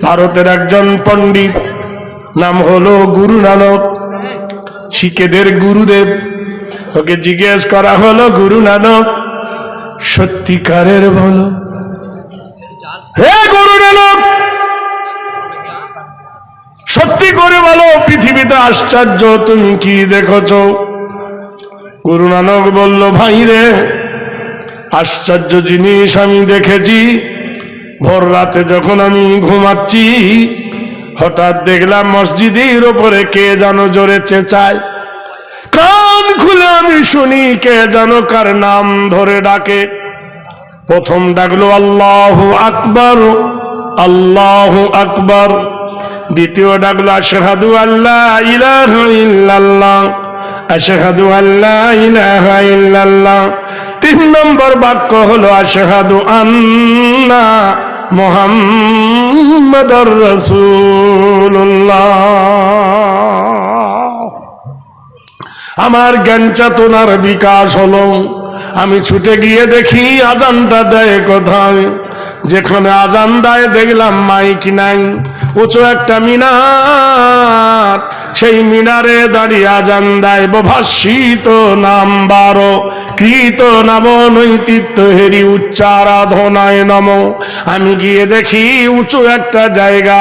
ভারতের একজন পণ্ডিত, নাম হলো গুরু নানক, শিখেদের গুরুদেব। ওকে জিজ্ঞেস করা হলো, গুরু নানক সত্যিকারের বলো, হে গুরু নানক সত্যি করে বলো, পৃথিবীতে আশ্চর্য তুমি কি দেখেছ? গুরু নানক বলল, ভাই রে, আশ্চর্য জিনিস আমি দেখেছি। ভোর রাতে যখন আমি ঘুমাচ্ছি, হঠাৎ দেখলাম মসজিদের ওপরে কে যেন জোরে চেঁচায়। কান খুলে আমি শুনি কে যেন কার নাম ধরে ডাকে। প্রথম ডাকলো আল্লাহু আকবার, আল্লাহু আকবার। দ্বিতীয় ডাকলো আশহাদু আল্লা ইলাহা ইল্লাল্লাহ, আশহাদু আল্লা ইলাহা ইল্লাল্লাহ। তিন নম্বর বাক্য হলো আশহাদু আন্না মুহাম্মাদুর রাসূলুল্লাহ। আমার জ্ঞান চেতনার বিকাশ হলো। আমি ছুটে গিয়ে দেখি আজানটা দেয় কোথায়। যেখানে আজান দেয় দেখলাম মাইক নাই, উঁচু একটা মিনার, সেই মিনারে দাঁড়িয়ে আজান দেয় ভাষিত নাম 12 কৃত নব নৈতিত্য হেরি উচ্চারাধনায় নম। আমি গিয়ে দেখি উঁচু একটা জায়গা,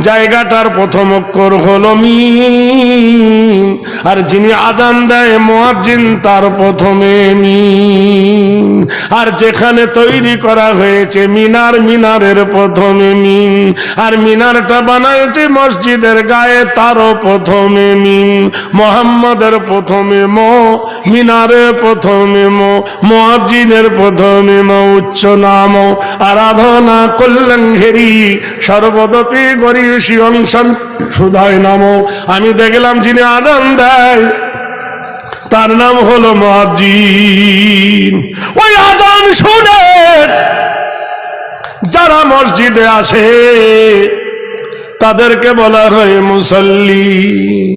জায়গাটার প্রথম অক্ষর হলো মিম, আর যিনি আজান দেয় মুয়াজ্জিন তার প্রথমে মিম। আর যেখানে তৈরি করা হয়েছে মিনার, মিনারের প্রথমে মিম। আর মিনারটা বানাইছে মসজিদের গায়ে, তারও প্রথমে মিম। মুহাম্মাদের প্রথমে মো, মিনারের প্রথমে মো, মুয়াজ্জিনের প্রথমে মো। উচ্চ নাম আরাধনা কল্যাণ ঘেরি সর্বদপি গরি শিবং সুধায় নাম। আমি দেখলাম যিনি আজান দেয় তার নাম হলো মুয়াজ্জিন। ওই আজান শুনে যারা মসজিদে আসে তাদেরকে বলা হয় মুসল্লি।